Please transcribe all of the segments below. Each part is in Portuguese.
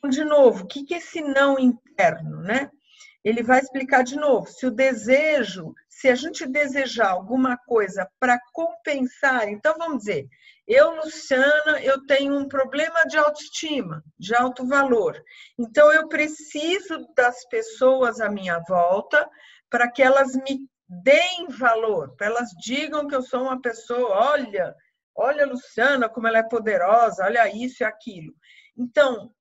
de novo, o que é esse não interno, né? Ele vai explicar de novo. Se a gente desejar alguma coisa para compensar, então vamos dizer, eu, Luciana, eu tenho um problema de autoestima, de alto valor. Então eu preciso das pessoas à minha volta para que elas me deem valor, para elas digam que eu sou uma pessoa, olha a Luciana como ela é poderosa, olha isso e aquilo. Então,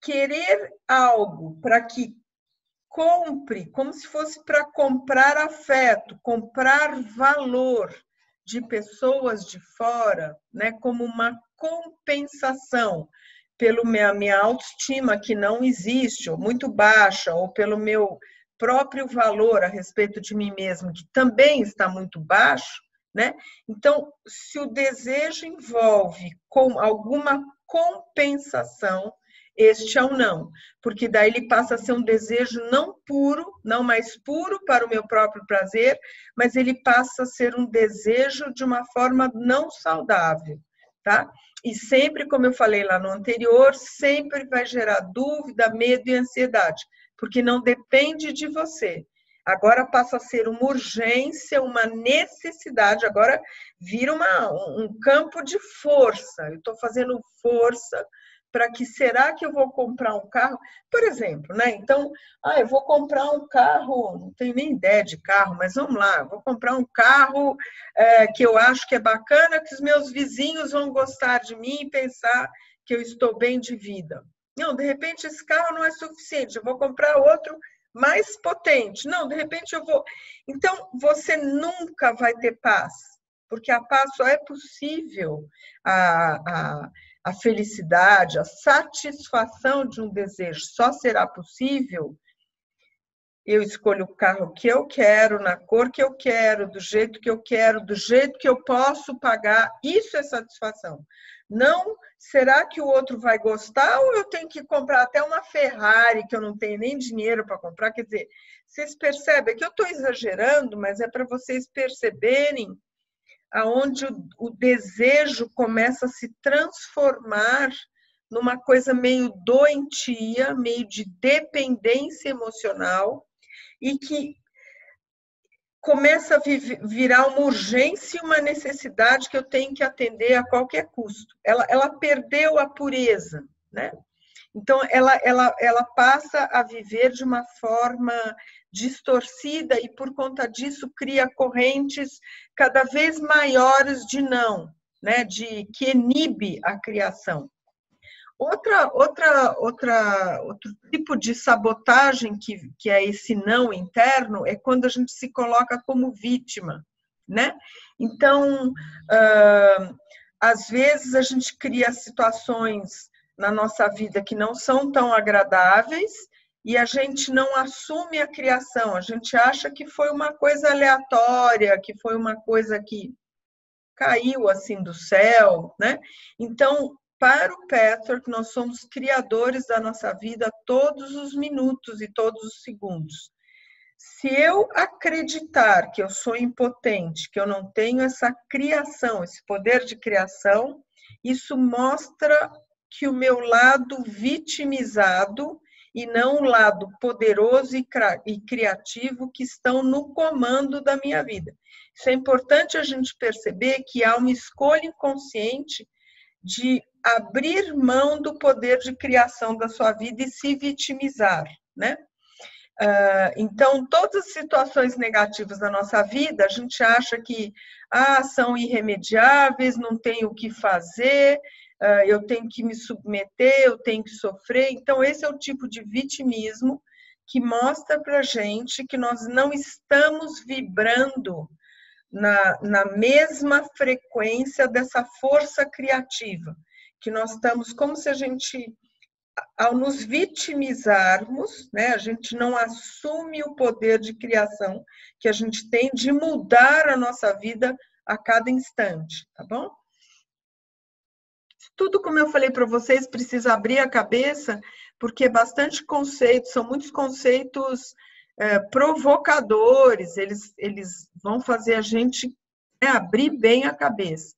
querer algo para que compre, como se fosse para comprar afeto, comprar valor de pessoas de fora, né, como uma compensação pela minha autoestima que não existe, ou muito baixa, ou pelo meu próprio valor a respeito de mim mesmo, que também está muito baixo, né? Então, se o desejo envolve com alguma compensação, este é o não, porque daí ele passa a ser um desejo não puro, não mais puro para o meu próprio prazer, mas ele passa a ser um desejo de uma forma não saudável, tá? E sempre, como eu falei lá no anterior, sempre vai gerar dúvida, medo e ansiedade, porque não depende de você. Agora passa a ser uma urgência, uma necessidade, agora vira um campo de força. Eu estou fazendo força para que, será que eu vou comprar um carro? Por exemplo, né? Então, eu vou comprar um carro, não tenho nem ideia de carro, mas vamos lá, vou comprar um carro que eu acho que é bacana, que os meus vizinhos vão gostar de mim e pensar que eu estou bem de vida. Não, de repente esse carro não é suficiente, eu vou comprar outro mais potente. Não, de repente eu vou... Então, você nunca vai ter paz, porque a paz só é possível, a felicidade, a satisfação de um desejo só será possível. Eu escolho o carro que eu quero, na cor que eu quero, do jeito que eu quero, do jeito que eu posso pagar. Isso é satisfação. Não, será que o outro vai gostar ou eu tenho que comprar até uma Ferrari que eu não tenho nem dinheiro para comprar? Quer dizer, vocês percebem que eu estou exagerando, mas é para vocês perceberem aonde o desejo começa a se transformar numa coisa meio doentia, meio de dependência emocional, e que começa a virar uma urgência e uma necessidade que eu tenho que atender a qualquer custo. Ela perdeu a pureza, né? Então, ela passa a viver de uma forma distorcida e, por conta disso, cria correntes cada vez maiores de não, né? Que inibe a criação. Outro tipo de sabotagem que é esse não interno é quando a gente se coloca como vítima, né? Então, às vezes a gente cria situações na nossa vida que não são tão agradáveis e a gente não assume a criação, a gente acha que foi uma coisa aleatória, que foi uma coisa que caiu assim do céu, né? Então, para o Patrick, nós somos criadores da nossa vida todos os minutos e todos os segundos. Se eu acreditar que eu sou impotente, que eu não tenho essa criação, esse poder de criação, isso mostra que o meu lado vitimizado e não o lado poderoso e criativo que estão no comando da minha vida. Isso é importante a gente perceber que há uma escolha inconsciente de abrir mão do poder de criação da sua vida e se vitimizar, né? Então, todas as situações negativas da nossa vida, a gente acha que são irremediáveis, não tenho o que fazer, eu tenho que me submeter, eu tenho que sofrer. Então, esse é o tipo de vitimismo que mostra para a gente que nós não estamos vibrando na mesma frequência dessa força criativa, que nós estamos como se a gente, ao nos vitimizarmos, né, a gente não assume o poder de criação que a gente tem de mudar a nossa vida a cada instante, tá bom? Tudo, como eu falei para vocês, precisa abrir a cabeça, porque é bastante conceito, são muitos conceitos provocadores, eles vão fazer a gente abrir bem a cabeça.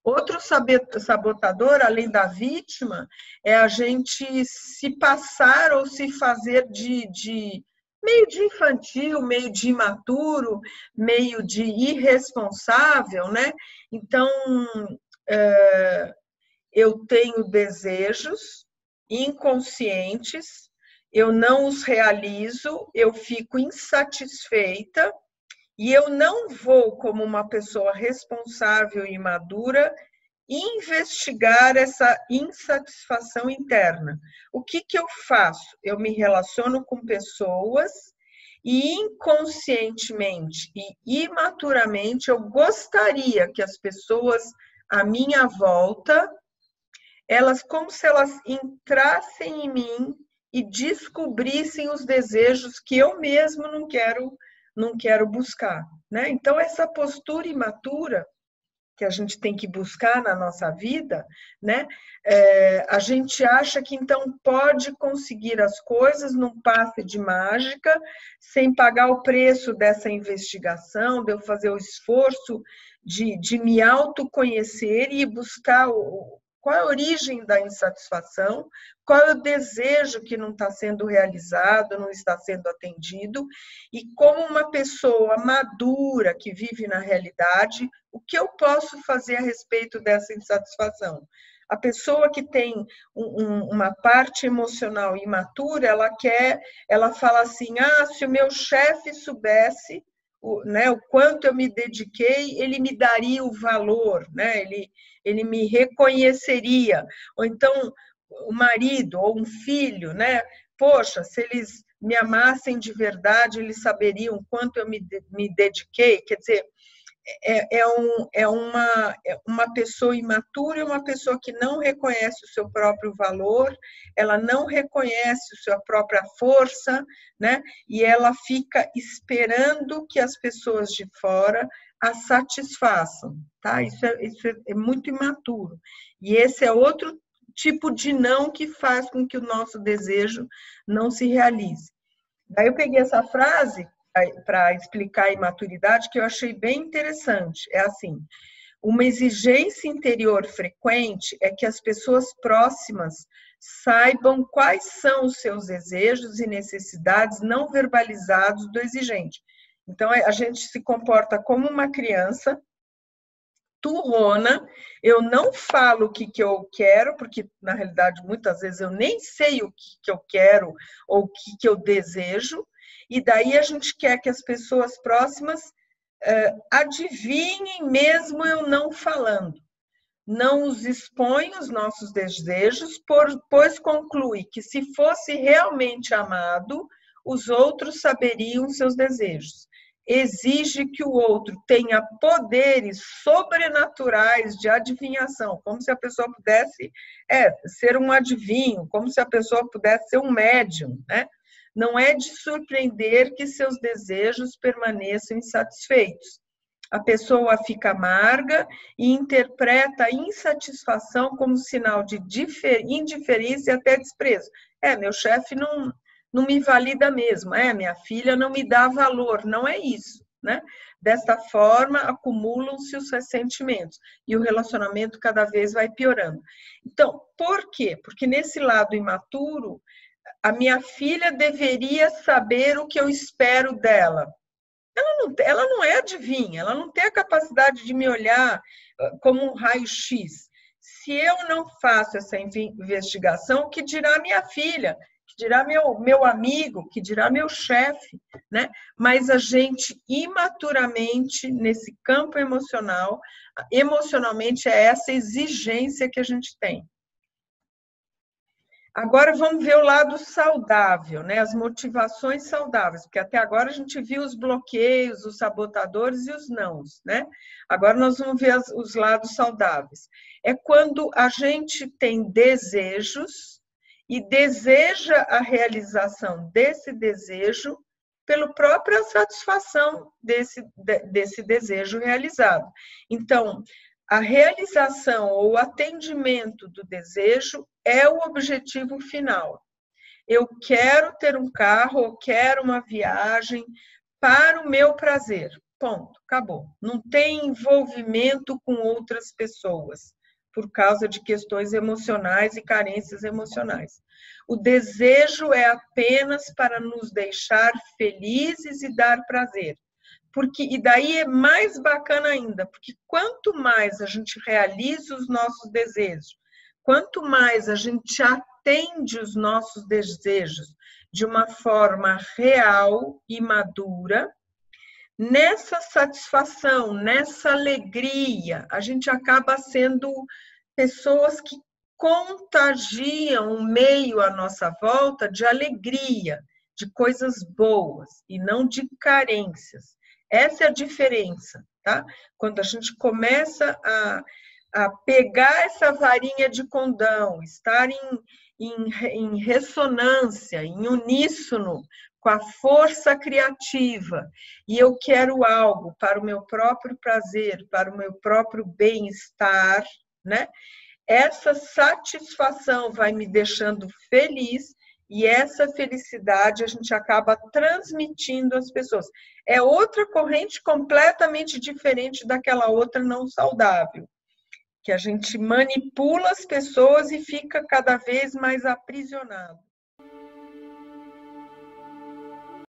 Outro sabotador, além da vítima, é a gente se passar ou se fazer de meio de infantil, meio de imaturo, meio de irresponsável, né? Então, eu tenho desejos inconscientes, eu não os realizo, eu fico insatisfeita e eu não vou, como uma pessoa responsável e madura, investigar essa insatisfação interna. O que eu faço? Eu me relaciono com pessoas e inconscientemente e imaturamente eu gostaria que as pessoas à minha volta, elas como se elas entrassem em mim e descobrissem os desejos que eu mesmo não quero buscar, né? Então essa postura imatura que a gente tem que buscar na nossa vida, né? A gente acha que então pode conseguir as coisas num passe de mágica, sem pagar o preço dessa investigação, de eu fazer o esforço de me autoconhecer e buscar qual é a origem da insatisfação, qual é o desejo que não está sendo realizado, não está sendo atendido, e como uma pessoa madura que vive na realidade, o que eu posso fazer a respeito dessa insatisfação? A pessoa que tem uma parte emocional imatura, ela fala assim, se o meu chefe soubesse o quanto eu me dediquei, ele me daria o valor, né? Ele me reconheceria. Ou então, o marido ou um filho, né? Poxa, se eles me amassem de verdade, eles saberiam quanto eu me dediquei. Quer dizer, é uma pessoa imatura e uma pessoa que não reconhece o seu próprio valor, ela não reconhece a sua própria força, né? E ela fica esperando que as pessoas de fora a satisfaçam, tá? Isso é muito imaturo. E esse é outro tipo de não que faz com que o nosso desejo não se realize. Daí eu peguei essa frase para explicar a imaturidade, que eu achei bem interessante. É assim, uma exigência interior frequente é que as pessoas próximas saibam quais são os seus desejos e necessidades não verbalizados do exigente. Então, a gente se comporta como uma criança turrona, eu não falo o que eu quero, porque, na realidade, muitas vezes eu nem sei o que eu quero ou o que eu desejo, e daí a gente quer que as pessoas próximas adivinhem mesmo eu não falando. Não os expõe os nossos desejos, pois conclui que se fosse realmente amado, os outros saberiam seus desejos. Exige que o outro tenha poderes sobrenaturais de adivinhação, como se a pessoa pudesse ser um adivinho, como se a pessoa pudesse ser um médium, né? Não é de surpreender que seus desejos permaneçam insatisfeitos. A pessoa fica amarga e interpreta a insatisfação como sinal de indiferença e até desprezo. Meu chefe não me valida mesmo, minha filha não me dá valor, não é isso, né? Desta forma, acumulam-se os ressentimentos e o relacionamento cada vez vai piorando. Então, por quê? Porque nesse lado imaturo, a minha filha deveria saber o que eu espero dela. Ela não é adivinha, ela não tem a capacidade de me olhar como um raio-x. Se eu não faço essa investigação, o que dirá minha filha? Que dirá meu amigo, que dirá meu chefe, né? Mas a gente, imaturamente, nesse campo emocional, emocionalmente é essa exigência que a gente tem. Agora vamos ver o lado saudável, né? As motivações saudáveis, porque até agora a gente viu os bloqueios, os sabotadores e os nãos, né? Agora nós vamos ver os lados saudáveis. É quando a gente tem desejos e deseja a realização desse desejo pela própria satisfação desse desejo realizado. Então, a realização ou o atendimento do desejo é o objetivo final. Eu quero ter um carro, eu quero uma viagem para o meu prazer. Ponto, acabou. Não tem envolvimento com outras pessoas por causa de questões emocionais e carências emocionais. O desejo é apenas para nos deixar felizes e dar prazer. E daí é mais bacana ainda, porque quanto mais a gente realiza os nossos desejos, quanto mais a gente atende os nossos desejos de uma forma real e madura, nessa satisfação, nessa alegria, a gente acaba sendo pessoas que contagiam o meio à nossa volta de alegria, de coisas boas e não de carências. Essa é a diferença, tá? Quando a gente começa a pegar essa varinha de condão, estar em ressonância, em uníssono com a força criativa, e eu quero algo para o meu próprio prazer, para o meu próprio bem-estar, né? Essa satisfação vai me deixando feliz e essa felicidade a gente acaba transmitindo às pessoas. É outra corrente completamente diferente daquela outra não saudável, que a gente manipula as pessoas e fica cada vez mais aprisionado.